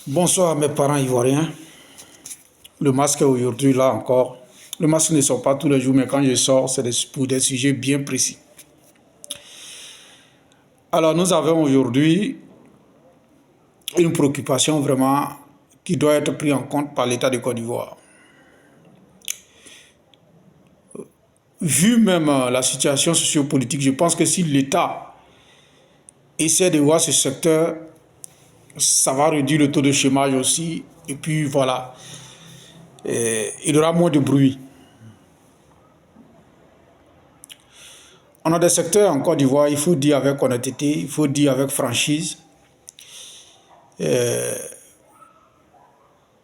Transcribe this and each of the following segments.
Bonsoir mes parents ivoiriens. Le masque est aujourd'hui là encore. Le masque ne sort pas tous les jours, mais quand je sors, c'est pour des sujets bien précis. Alors nous avons aujourd'hui une préoccupation vraiment qui doit être prise en compte par l'État de Côte d'Ivoire. Vu même la situation sociopolitique, je pense que si l'État essaie de voir ce secteur, ça va réduire le taux de chômage aussi. Et puis voilà, il y aura moins de bruit. On a des secteurs en Côte d'Ivoire, il faut dire avec honnêteté, il faut dire avec franchise,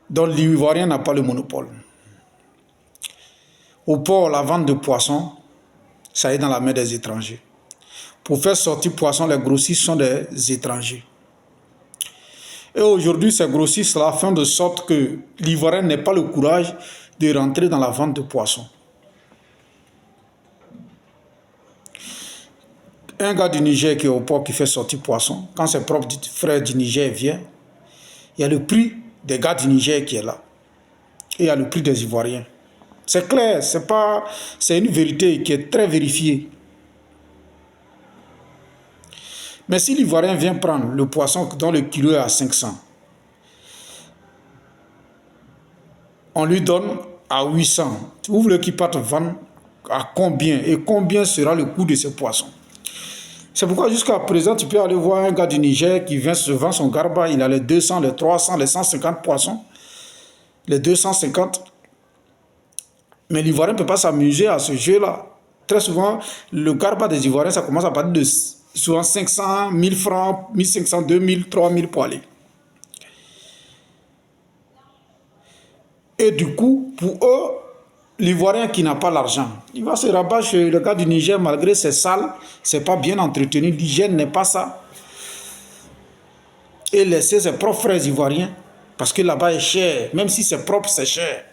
dont l'Ivoirien n'a pas le monopole. Au port, la vente de poissons, ça est dans la main des étrangers. Pour faire sortir poissons, les grossistes sont des étrangers. Et aujourd'hui, ces grossistes-là font de sorte que l'Ivoirien n'ait pas le courage de rentrer dans la vente de poissons. Un gars du Niger qui est au port qui fait sortir poissons, quand ses propres frères du Niger viennent, il y a le prix des gars du Niger qui est là. Et il y a le prix des Ivoiriens. C'est clair, c'est une vérité qui est très vérifiée. Mais si l'Ivoirien vient prendre le poisson dont le kilo est à 500, on lui donne à 800. Vous voulez qu'il parte vendre à combien? Et combien sera le coût de ce poisson? C'est pourquoi jusqu'à présent, tu peux aller voir un gars du Niger qui vient se vendre son garba. Il a les 200, les 300, les 150 poissons. Les 250. Mais l'Ivoirien ne peut pas s'amuser à ce jeu-là. Très souvent, le garba des Ivoiriens, ça commence à partir de souvent 500, 1000 francs, 1500, 2000, 3000 pour aller. Et du coup, pour eux, l'Ivoirien qui n'a pas l'argent, il va se rabattre chez le gars du Niger malgré c'est sale, c'est pas bien entretenu, l'hygiène n'est pas ça. Et laisser ses propres frères ivoiriens, parce que là-bas est cher, même si c'est propre, c'est cher.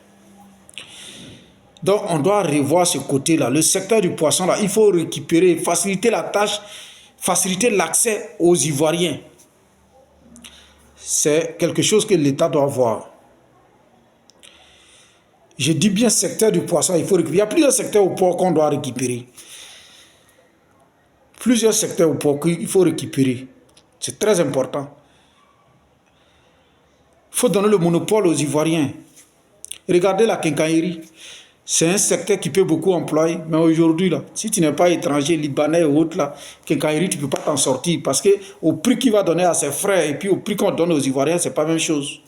Donc on doit revoir ce côté-là. Le secteur du poisson, là, il faut récupérer, faciliter la tâche, faciliter l'accès aux Ivoiriens. C'est quelque chose que l'État doit voir. Je dis bien secteur du poisson, il faut récupérer. Il y a plusieurs secteurs au port qu'on doit récupérer. Plusieurs secteurs au port qu'il faut récupérer. C'est très important. Il faut donner le monopole aux Ivoiriens. Regardez la quincaillerie. C'est un secteur qui peut beaucoup employer. Mais aujourd'hui, là, si tu n'es pas étranger, libanais ou autre, là, quincaillerie, tu ne peux pas t'en sortir. Parce qu'au prix qu'il va donner à ses frères et puis au prix qu'on donne aux Ivoiriens, ce n'est pas la même chose.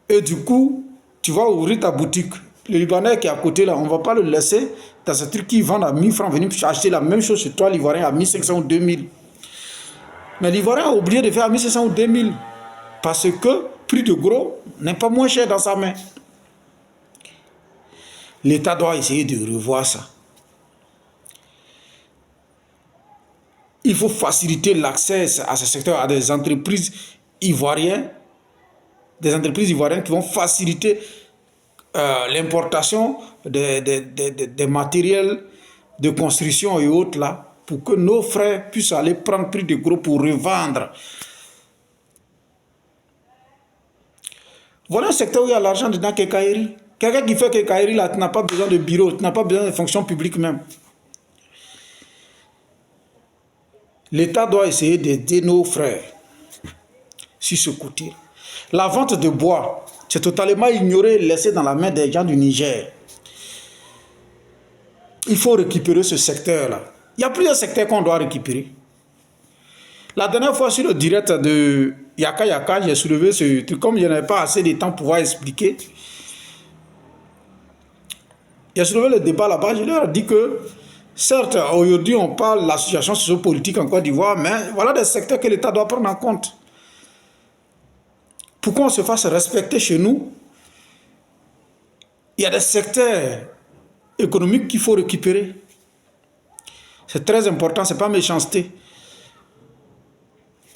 Et du coup, tu vas ouvrir ta boutique. Le Libanais qui est à côté, là, on ne va pas le laisser dans ce truc qui vend à 1000 francs, venir acheter la même chose chez toi, l'Ivoirien, à 1500 ou 2000. Mais l'Ivoirien a oublié de faire à 1500 ou 2000. Parce que prix de gros n'est pas moins cher dans sa main. L'État doit essayer de revoir ça. Il faut faciliter l'accès à ce secteur à des entreprises ivoiriennes, qui vont faciliter l'importation des matériels de construction et autres là, pour que nos frères puissent aller prendre prix de gros pour revendre. Voilà un secteur où il y a l'argent dedans, quincaillerie. Quelqu'un qui fait quincaillerie là, tu n'as pas besoin de bureau, tu n'as pas besoin de fonction publique même. L'État doit essayer d'aider nos frères sur ce côté. La vente de bois, c'est totalement ignoré, laissé dans la main des gens du Niger. Il faut récupérer ce secteur-là. Il y a plusieurs secteurs qu'on doit récupérer. La dernière fois, sur le direct de Yaka Yaka, j'ai soulevé ce truc. Comme je n'avais pas assez de temps pour pouvoir expliquer, j'ai soulevé le débat là-bas. Je leur ai dit que, certes, aujourd'hui, on parle de la situation sociopolitique en Côte d'Ivoire, mais voilà des secteurs que l'État doit prendre en compte. Pour qu'on se fasse respecter chez nous, il y a des secteurs économiques qu'il faut récupérer. C'est très important, ce n'est pas méchanceté.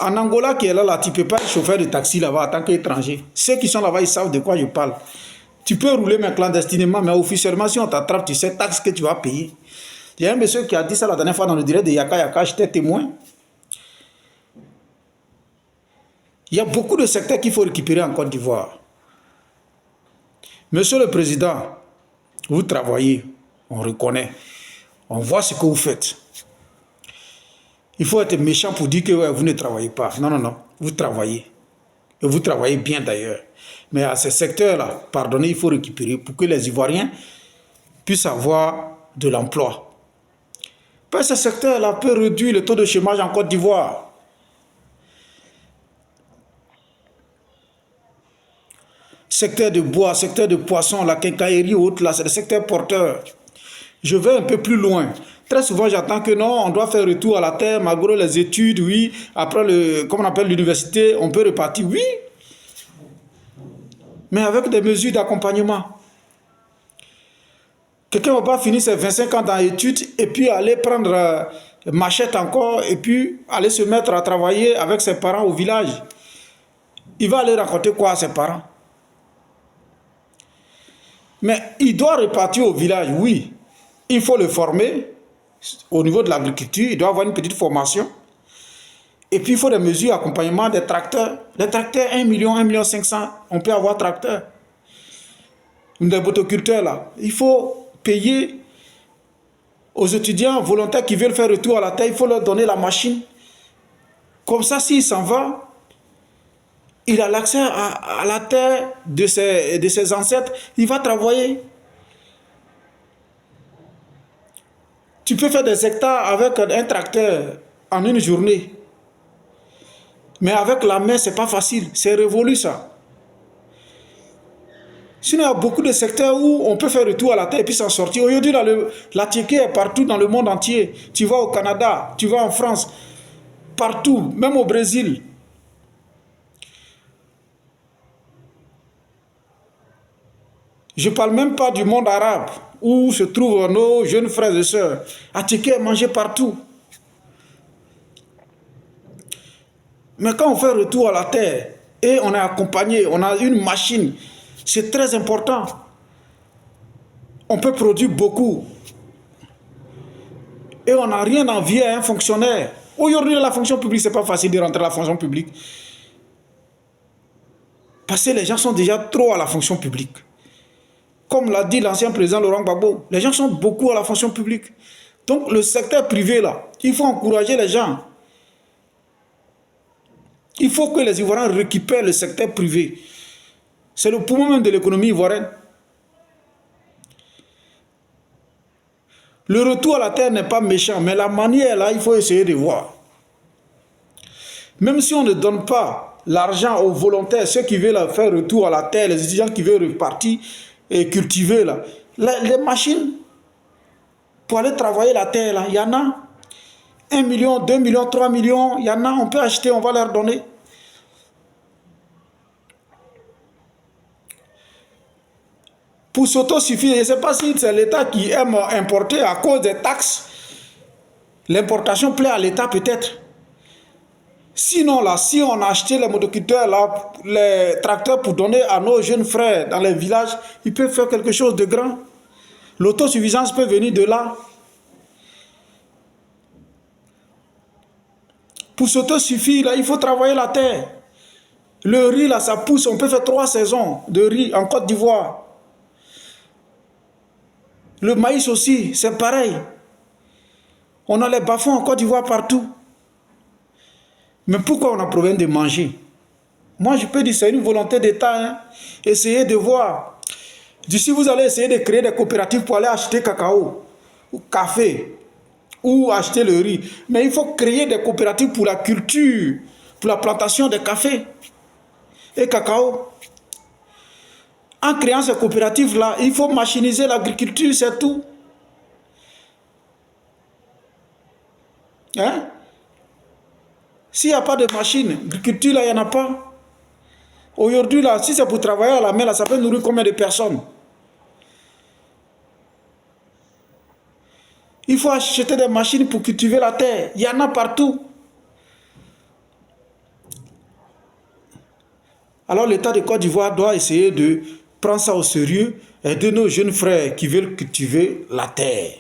En Angola qui est là, tu ne peux pas être chauffeur de taxi là-bas en tant qu'étranger. Ceux qui sont là-bas, ils savent de quoi je parle. Tu peux rouler mais clandestinement, mais officiellement, si on t'attrape, tu sais taxe que tu vas payer. Il y a un monsieur qui a dit ça la dernière fois dans le direct de Yaka Yaka, j'étais témoin. Il y a beaucoup de secteurs qu'il faut récupérer en Côte d'Ivoire. Monsieur le Président, vous travaillez, on reconnaît, on voit ce que vous faites. Il faut être méchant pour dire que ouais, vous ne travaillez pas. Non, non, non, vous travaillez. Et vous travaillez bien d'ailleurs. Mais à ces secteurs-là, pardonnez, il faut récupérer pour que les Ivoiriens puissent avoir de l'emploi. Parce que ce secteur-là peut réduire le taux de chômage en Côte d'Ivoire. Secteur de bois, secteur de poisson, la quincaillerie ou autre, là, c'est des secteurs porteurs. Je vais un peu plus loin. Très souvent, j'entends que non, on doit faire retour à la terre, malgré les études, oui. Après, comme on appelle l'université, on peut repartir, oui. Mais avec des mesures d'accompagnement. Quelqu'un ne va pas finir ses 25 ans dans l'étude et puis aller prendre machette encore et puis aller se mettre à travailler avec ses parents au village. Il va aller raconter quoi à ses parents? Mais il doit repartir au village, oui. Il faut le former au niveau de l'agriculture, il doit avoir une petite formation. Et puis il faut des mesures d'accompagnement des tracteurs. Les tracteurs, 1 million, 1,5 million, on peut avoir tracteurs. Des motoculteurs là. Il faut payer aux étudiants volontaires qui veulent faire retour à la terre, il faut leur donner la machine. Comme ça, s'il s'en va, il a l'accès à la terre de ses ancêtres, il va travailler. Tu peux faire des hectares avec un tracteur en une journée. Mais avec la main, ce n'est pas facile. C'est révolu ça. Sinon, il y a beaucoup de secteurs où on peut faire retour à la terre et puis s'en sortir. Aujourd'hui, la tiéké est partout dans le monde entier. Tu vas au Canada, tu vas en France, partout, même au Brésil. Je ne parle même pas du monde arabe, où se trouvent nos jeunes frères et sœurs. La tiéké est mangée partout. Mais quand on fait retour à la terre et on est accompagné, on a une machine, c'est très important. On peut produire beaucoup. Et on n'a rien à envier à un fonctionnaire. Aujourd'hui, la fonction publique, ce n'est pas facile de rentrer à la fonction publique. Parce que les gens sont déjà trop à la fonction publique. Comme l'a dit l'ancien président Laurent Gbagbo, les gens sont beaucoup à la fonction publique. Donc le secteur privé, là, il faut encourager les gens. Il faut que les Ivoiriens récupèrent le secteur privé. C'est le poumon même de l'économie ivoirienne. Le retour à la terre n'est pas méchant, mais la manière là, il faut essayer de voir. Même si on ne donne pas l'argent aux volontaires, ceux qui veulent faire retour à la terre, les étudiants qui veulent repartir et cultiver là, les machines pour aller travailler la terre là, il y en a 1 million, 2 millions, 3 millions, il y en a, on peut acheter, on va leur donner. Pour s'autosuffire, je ne sais pas si c'est l'État qui aime importer à cause des taxes. L'importation plaît à l'État peut-être. Sinon, là, si on a acheté les motoculteurs, là, les tracteurs pour donner à nos jeunes frères dans les villages, ils peuvent faire quelque chose de grand. L'autosuffisance peut venir de là. Pour s'autosuffire, là, il faut travailler la terre. Le riz, là, ça pousse. On peut faire 3 saisons de riz en Côte d'Ivoire. Le maïs aussi, c'est pareil. On a les bas-fonds en Côte d'Ivoire partout. Mais pourquoi on a problème de manger? Moi, je peux dire que c'est une volonté d'État. Hein. Essayez de voir. D'ici, vous allez essayer de créer des coopératives pour aller acheter cacao, ou café, ou acheter le riz. Mais il faut créer des coopératives pour la culture, pour la plantation de café et cacao. En créant ces coopératives-là, il faut machiniser l'agriculture, c'est tout. Hein? S'il n'y a pas de machine, l'agriculture, là, il n'y en a pas. Aujourd'hui, là, si c'est pour travailler à la main, là, ça peut nourrir combien de personnes? Il faut acheter des machines pour cultiver la terre. Il y en a partout. Alors l'État de Côte d'Ivoire doit essayer de prendre ça au sérieux et de nos jeunes frères qui veulent cultiver la terre.